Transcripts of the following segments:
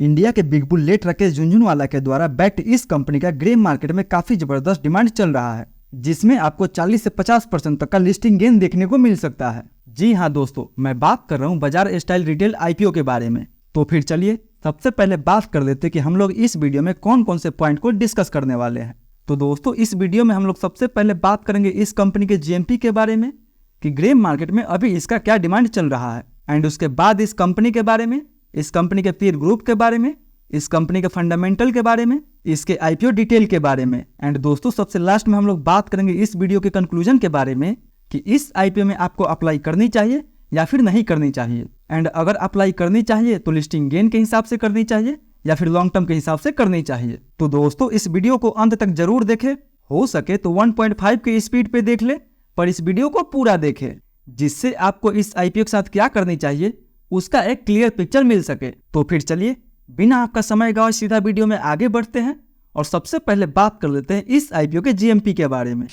India के big bullet Rakesh Jhunjhunwala के द्वारा बैक्ड इस कंपनी का ग्रे मार्केट में काफी जबरदस्त डिमांड चल रहा है, जिसमें आपको 40 से 50% तक का लिस्टिंग गेन देखने को मिल सकता है। जी हाँ दोस्तों, मैं बात कर रहा हूँ बाजार स्टाइल रिटेल IPO के बारे में। तो फिर चलिए सबसे पहले बात कर लेते हैं कि हम लोग इस वीडियो में कौन कौन से पॉइंट को डिस्कस करने वाले हैं। तो दोस्तों, इस वीडियो में हम लोग सबसे पहले बात करेंगे इस कंपनी के GMP के बारे में कि ग्रे मार्केट में अभी इसका क्या डिमांड चल रहा है, एंड उसके बाद इस कंपनी के बारे में, इस कंपनी के पीयर ग्रुप के बारे में, इस कंपनी के फंडामेंटल के बारे में, इसके IPO डिटेल के बारे में, एंड दोस्तों सबसे लास्ट में हम लोग बात करेंगे इस वीडियो के कंक्लूजन के बारे में कि इस IPO में आपको अप्लाई करनी चाहिए या फिर नहीं करनी चाहिए, एंड अगर अप्लाई करनी चाहिए तो लिस्टिंग गेन के हिसाब से करनी चाहिए या फिर लॉन्ग टर्म के हिसाब से करनी चाहिए। तो दोस्तों इस वीडियो को अंत तक जरूर देखें, हो सके तो 1.5 की स्पीड पे देख ले, पर इस वीडियो को पूरा देखें जिससे आपको इस IPO के साथ क्या करनी चाहिए उसका एक क्लियर पिक्चर मिल सके। तो फिर चलिए बिना आपका समय गवाए सीधा वीडियो में आगे बढ़ते हैं और सबसे पहले बात कर लेते हैं इस IPO के GMP के बारे में।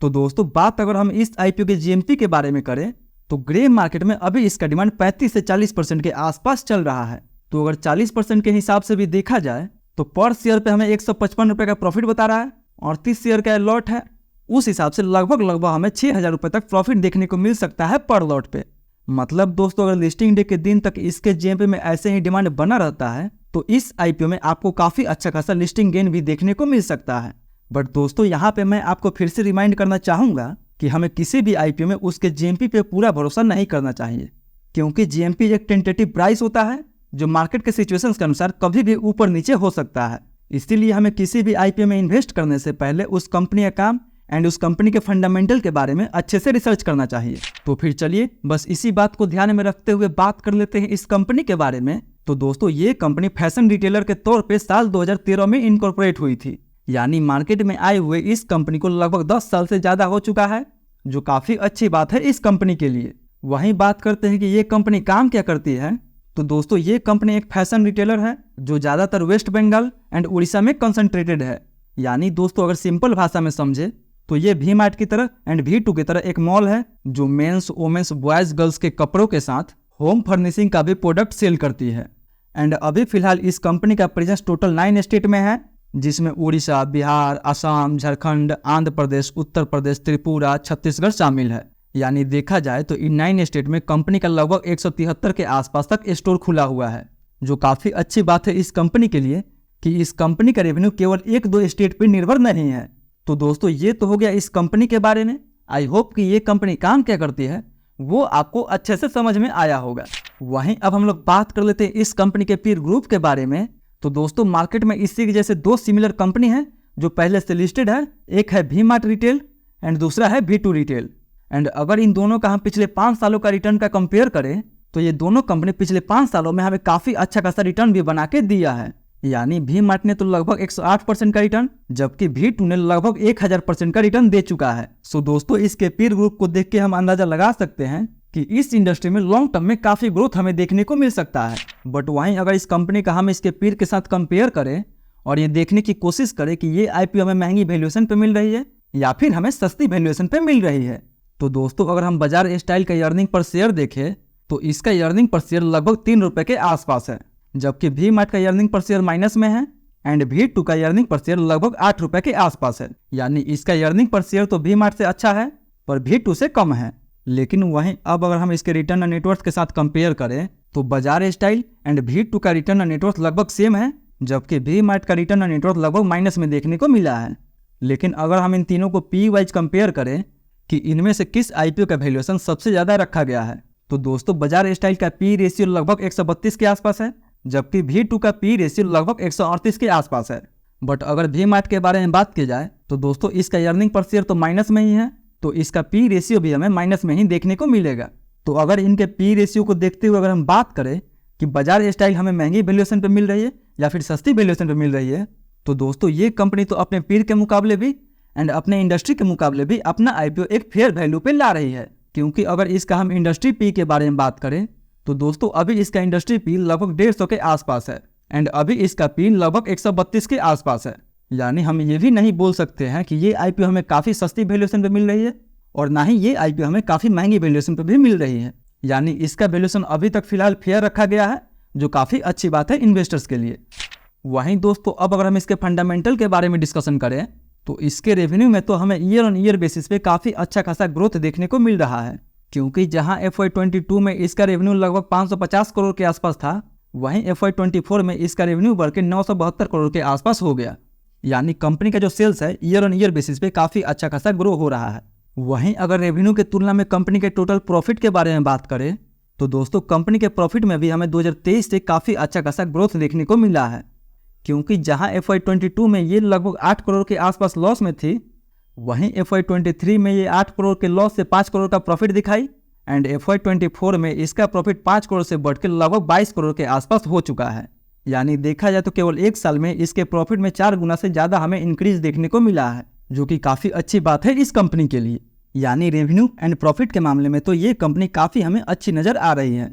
तो दोस्तों बात अगर हम इस IPO के GMP के बारे में करें तो ग्रे मार्केट में अभी इसका डिमांड 35 से 40% के आसपास चल रहा है। तो अगर 40% के हिसाब से भी देखा जाए तो पर शेयर पे हमें 155 रुपये का प्रॉफिट बता रहा है और 30 शेयर का लॉट है, उस हिसाब से लगभग हमें 6000 रुपये तक प्रॉफिट देखने को मिल सकता है पर लॉट पे। मतलब दोस्तों अगर लिस्टिंग डे के दिन तक इसके GMP में ऐसे ही डिमांड बना रहता है तो इस IPO में आपको काफी अच्छा खासा लिस्टिंग गेन भी देखने को मिल सकता है। बट दोस्तों यहाँ पे मैं आपको फिर से रिमाइंड करना चाहूंगा कि हमें किसी भी IPO में उसके GMP पे पूरा भरोसा नहीं करना चाहिए, क्योंकि GMP एक टेंटेटिव प्राइस होता है जो मार्केट के सिचुएशंस के अनुसार कभी भी ऊपर नीचे हो सकता है। इसीलिए हमें किसी भी IPO में इन्वेस्ट करने से पहले उस कंपनी का काम एंड उस कंपनी के फंडामेंटल के बारे में अच्छे से रिसर्च करना चाहिए। तो फिर चलिए बस इसी बात को ध्यान में रखते हुए बात कर लेते हैं इस कंपनी के बारे में। तो दोस्तों ये कंपनी फैशन रिटेलर के तौर पे साल 2013 में इनकॉर्पोरेट हुई थी, यानी मार्केट में आए हुए इस कंपनी को लगभग 10 साल से ज्यादा हो चुका है, जो काफी अच्छी बात है इस कंपनी के लिए। वहीं बात करते हैं कि ये कंपनी काम क्या करती है। तो दोस्तों ये कंपनी एक फैशन रिटेलर है जो ज्यादातर वेस्ट बंगाल एंड उड़ीसा में कंसंट्रेटेड है। यानी दोस्तों अगर सिंपल भाषा में समझे तो ये V-मार्ट की तरह एंड V2 की तरह एक मॉल है जो मेंस, वोमेंस, बॉयज, गर्ल्स के कपड़ों के साथ होम फर्निशिंग का भी प्रोडक्ट सेल करती है। एंड अभी फिलहाल इस कंपनी का प्रेजेंस टोटल 9 स्टेट में है, जिसमें उड़ीसा, बिहार, असम, झारखंड, आंध्र प्रदेश, उत्तर प्रदेश, त्रिपुरा, छत्तीसगढ़ शामिल है। यानी देखा जाए तो इन 9 स्टेट में कंपनी का लगभग 173 के आसपास तक स्टोर खुला हुआ है, जो काफी अच्छी बात है इस कंपनी के लिए कि इस कंपनी का रेवेन्यू केवल 1-2 स्टेट पर निर्भर नहीं है। तो दोस्तों ये तो हो गया इस कंपनी के बारे में। आई होप कि ये कंपनी काम क्या करती है वो आपको अच्छे से समझ में आया होगा। वहीं अब हम लोग बात कर लेते हैं इस कंपनी के पीयर ग्रुप के बारे में। तो दोस्तों मार्केट में इसी के जैसे 2 सिमिलर कंपनी है जो पहले से लिस्टेड है, एक है V-मार्ट रिटेल एंड दूसरा है V2 रिटेल। एंड अगर इन दोनों का हम पिछले 5 सालों का रिटर्न का कंपेयर करें तो ये दोनों कंपनी पिछले 5 सालों में हमें काफी अच्छा खासा रिटर्न भी बना के दिया है। यानी V-मार्ट ने तो लगभग 108% का रिटर्न, जबकि V2 ने लगभग 1000% का रिटर्न दे चुका है। सो दोस्तों इसके पीयर ग्रुप को देख के हम अंदाजा लगा सकते हैं कि इस इंडस्ट्री में लॉन्ग टर्म में काफी ग्रोथ हमें देखने को मिल सकता है। बट वहीं अगर इस कंपनी का हम इसके पीयर के साथ कंपेयर करें और ये देखने की कोशिश करें कि ये IPO हमें महंगी वैल्यूएशन पे मिल रही है या फिर हमें सस्ती वैल्यूएशन पे मिल रही है, तो दोस्तों अगर हम बाजार स्टाइल का अर्निंग पर शेयर देखें तो इसका अर्निंग पर शेयर लगभग 3 रुपए के आसपास है, जबकि V-मार्ट का अर्निंग पर शेयर माइनस में है एंड V2 का अर्निंग पर शेयर लगभग 8 रुपए के आसपास है। यानी इसका अर्निंग पर शेयर तो V-मार्ट से अच्छा है पर V2 से कम है। लेकिन वहीं अब अगर हम इसके रिटर्न ऑन नेटवर्थ के साथ कंपेयर करें तो बाजार स्टाइल एंड V2 का रिटर्न ऑन नेटवर्थ लगभग सेम है, जबकि V-मार्ट का रिटर्न ऑन नेटवर्थ लगभग माइनस में देखने को मिला है। लेकिन अगर हम इन तीनों को P वाइज कंपेयर करें कि इनमें से किस IPO का वैल्यूएशन सबसे ज्यादा रखा गया है, तो दोस्तों बाजार स्टाइल का P रेशियो लगभग 132 के आसपास है, जबकि V2 का P रेशियो लगभग 138 के आसपास है। बट अगर V-मार्ट के बारे में बात की जाए तो दोस्तों इसका अर्निंग पर शेयर तो माइनस में ही है, तो इसका P रेशियो भी हमें माइनस में ही देखने को मिलेगा। तो अगर इनके P रेशियो को देखते हुए अगर हम बात करें कि बाजार स्टाइल हमें महंगी वैल्यूएशन पे मिल रही है या फिर सस्ती वैल्यूएशन पे मिल रही है, तो दोस्तों ये कंपनी तो अपने पीर के मुकाबले भी एंड अपने इंडस्ट्री के मुकाबले भी अपना IPO एक फेयर वैल्यू पे ला रही है। क्योंकि अगर इसका हम इंडस्ट्री P के बारे में बात करें तो दोस्तों अभी इसका इंडस्ट्री P लगभग 150 के आसपास है एंड अभी इसका P लगभग 132 के आसपास है। यानी हम ये भी नहीं बोल सकते हैं कि ये IPO हमें काफी सस्ती वैल्यूएशन पे मिल रही है और ना ही ये IPO हमें काफी महंगी वैल्यूएशन पे भी मिल रही है। यानी इसका वैल्यूएशन अभी तक फिलहाल फेयर रखा गया है, जो काफ़ी अच्छी बात है इन्वेस्टर्स के लिए। वहीं दोस्तों अब अगर हम इसके फंडामेंटल के बारे में डिस्कशन करें तो इसके रेवेन्यू में तो हमें ईयर ऑन ईयर बेसिस पे काफ़ी अच्छा खासा ग्रोथ देखने को मिल रहा है, क्योंकि जहां FY22 में इसका रेवेन्यू लगभग 550 करोड़ के आसपास था, वहीं FY24 में इसका रेवेन्यू बढ़ के 972 करोड़ के आसपास हो गया। यानी कंपनी का जो सेल्स है ईयर ऑन ईयर बेसिस पे काफ़ी अच्छा खासा ग्रो हो रहा है। वहीं अगर रेवेन्यू के तुलना में कंपनी के टोटल प्रॉफिट के बारे में बात करें तो दोस्तों कंपनी के प्रॉफिट में भी हमें 2023 से काफ़ी अच्छा खासा ग्रोथ देखने को मिला है, क्योंकि जहां FY22 में ये लगभग 8 करोड़ के आसपास लॉस में थी, वहीं FY23 में ये 8 करोड़ के लॉस से 5 करोड़ का प्रॉफिट दिखाई एंड FY24 में इसका प्रॉफिट 5 करोड़ से बढ़ के लगभग 22 करोड़ के आसपास हो चुका है। यानी देखा जाए तो केवल एक साल में इसके प्रॉफिट में 4 गुना से ज़्यादा हमें इंक्रीज देखने को मिला है, जो कि काफ़ी अच्छी बात है इस कंपनी के लिए। यानी रेवेन्यू एंड प्रॉफिट के मामले में तो ये कंपनी काफ़ी हमें अच्छी नज़र आ रही है।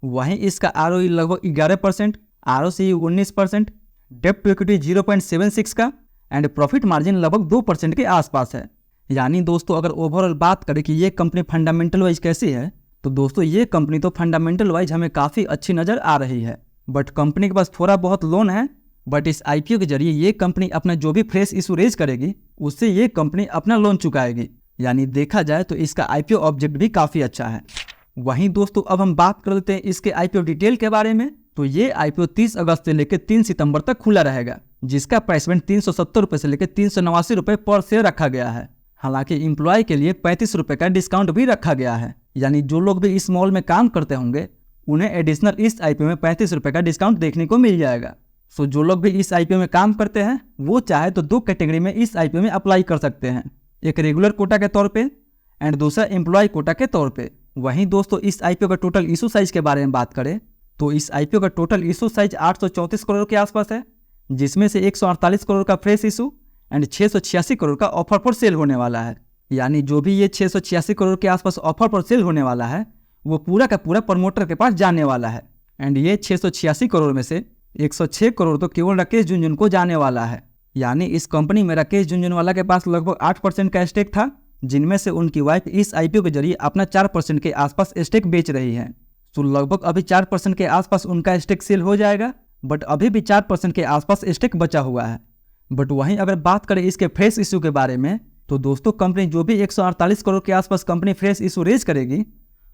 वहीं इसका ROE लगभग 11%, ROCE 19%, डेप्ट टू इक्विटी 0.76 का एंड प्रॉफिट मार्जिन लगभग 2% के आसपास है। यानी दोस्तों अगर ओवरऑल बात करें कि ये कंपनी फंडामेंटल वाइज कैसी है, तो दोस्तों ये कंपनी तो फंडामेंटल वाइज हमें काफ़ी अच्छी नज़र आ रही है। बट कंपनी के पास थोड़ा बहुत लोन है, बट इस IPO के जरिए ये कंपनी अपना जो भी फ्रेश इशू रेज करेगी उससे ये कंपनी अपना लोन चुकाएगी। यानी देखा जाए तो इसका IPO ऑब्जेक्ट भी काफ़ी अच्छा है। वहीं दोस्तों अब हम बात कर लेते हैं इसके IPO डिटेल के बारे में। तो ये IPO 30 अगस्त से लेकर 3 सितंबर तक खुला रहेगा, जिसका प्राइसमेंट 370 रुपये से लेकर 389 रुपये पर शेयर रखा गया है। हालांकि एम्प्लॉय के लिए 35 रुपये का डिस्काउंट भी रखा गया है। यानी जो लोग भी इस मॉल में काम करते होंगे उन्हें एडिशनल इस IPO में 35 रुपये का डिस्काउंट देखने को मिल जाएगा। सो जो लोग भी इस IPO में काम करते हैं वो चाहे तो 2 कैटेगरी में इस IPO में अप्लाई कर सकते हैं, एक रेगुलर कोटा के तौर पे एंड दूसरा एम्प्लॉय कोटा के तौर पे। वहीं दोस्तों इस IPO का टोटल इशू साइज के बारे में बात करें तो इस IPO का टोटल इशू साइज 834 करोड़ के आसपास है, जिसमें से 148 करोड़ का फ्रेश इशू एंड 686 करोड़ का ऑफर पर सेल होने वाला है। यानी जो भी ये 686 करोड़ के आसपास ऑफर पर सेल होने वाला है वो पूरा का पूरा प्रमोटर के पास जाने वाला है। एंड ये 686 करोड़ में से 106 करोड़ तो केवल राकेश झुनझुन को जाने वाला है। यानी इस कंपनी में राकेश झुनझुनवाला के पास लगभग 8% का स्टेक था, जिनमें से उनकी वाइफ इस IPO के जरिए अपना 4% के आसपास स्टेक बेच रही है। तो लगभग अभी 4% के आसपास उनका स्टेक सेल हो जाएगा, बट अभी भी 4% के आसपास स्टेक बचा हुआ है। बट वहीं अगर बात करें इसके फ्रेश इशू के बारे में तो दोस्तों कंपनी जो भी 148 करोड़ के आसपास कंपनी फ्रेश इशू रेज करेगी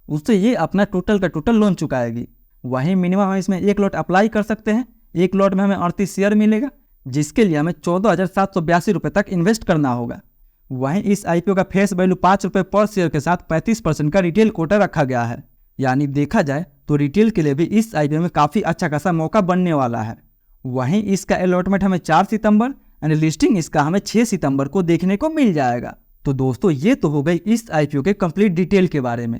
उससे ये अपना टोटल का टोटल लोन चुकाएगी। वहीं मिनिमम हम इसमें 1 लॉट अप्लाई कर सकते हैं, 1 लॉट में हमें 38 शेयर मिलेगा, जिसके लिए हमें 14,782 रुपये तक इन्वेस्ट करना होगा। वहीं इस IPO का फेस वैल्यू 5 रुपये पर शेयर के साथ 35% का रिटेल कोटा रखा गया है। यानी देखा जाए तो रिटेल के लिए भी इस IPO में काफ़ी अच्छा खासा मौका बनने वाला है। वहीं इसका अलॉटमेंट हमें 4 सितंबर एंड लिस्टिंग इसका हमें 6 सितंबर को देखने को मिल जाएगा। तो दोस्तों ये तो हो गई इस IPO के कंप्लीट डिटेल के बारे में।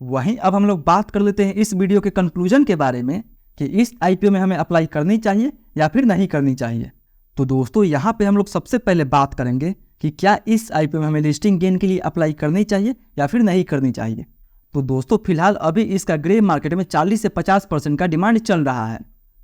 वहीं अब हम लोग बात कर लेते हैं इस वीडियो के कंक्लूजन के बारे में कि इस IPO में हमें अप्लाई करनी चाहिए या फिर नहीं करनी चाहिए। तो दोस्तों यहाँ पे हम लोग सबसे पहले बात करेंगे कि क्या इस IPO में हमें लिस्टिंग गेन के लिए अप्लाई करनी चाहिए या फिर नहीं करनी चाहिए। तो दोस्तों फिलहाल अभी इसका ग्रे मार्केट में 40 से 50% का डिमांड चल रहा है।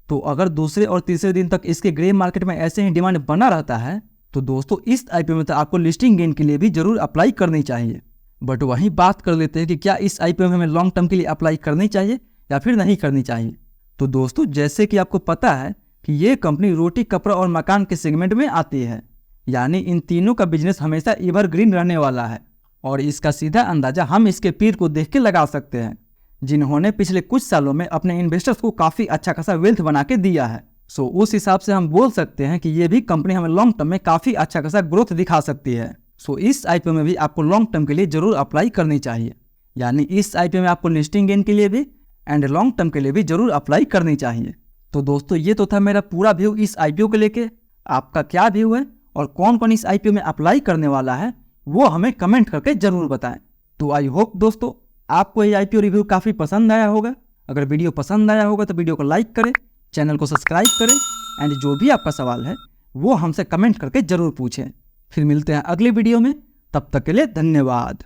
तो अगर दूसरे और तीसरे दिन तक इसके ग्रे मार्केट में ऐसे ही डिमांड बना रहता है तो दोस्तों इस IPO में तो आपको लिस्टिंग गेन के लिए भी जरूर अप्लाई करनी चाहिए। बट वहीं बात कर लेते हैं कि क्या इस IPO में हमें लॉन्ग टर्म के लिए अप्लाई करनी चाहिए या फिर नहीं करनी चाहिए। तो दोस्तों जैसे कि आपको पता है कि ये कंपनी रोटी, कपड़ा और मकान के सेगमेंट में आती है। यानी इन तीनों का बिजनेस हमेशा एवरग्रीन रहने वाला है और इसका सीधा अंदाजा हम इसके पीर को देख के लगा सकते हैं, जिन्होंने पिछले कुछ सालों में अपने इन्वेस्टर्स को काफ़ी अच्छा खासा वेल्थ बना के दिया है। सो उस हिसाब से हम बोल सकते हैं कि ये भी कंपनी हमें लॉन्ग टर्म में काफ़ी अच्छा खासा ग्रोथ दिखा सकती है। सो इस IPO में भी आपको लॉन्ग टर्म के लिए जरूर अप्लाई करनी चाहिए। यानी इस IPO में आपको लिस्टिंग गेन के लिए भी एंड लॉन्ग टर्म के लिए भी जरूर अप्लाई करनी चाहिए। तो दोस्तों ये तो था मेरा पूरा व्यू इस IPO को लेके। आपका क्या व्यू है और कौन कौन इस IPO में अप्लाई करने वाला है वो हमें कमेंट करके जरूर बताएं। तो आई होप दोस्तों आपको ये IPO रिव्यू काफ़ी पसंद आया होगा। अगर वीडियो पसंद आया होगा तो वीडियो को लाइक करें, चैनल को सब्सक्राइब करें एंड जो भी आपका सवाल है वो हमसे कमेंट करके जरूर पूछें। फिर मिलते हैं अगली वीडियो में, तब तक के लिए धन्यवाद।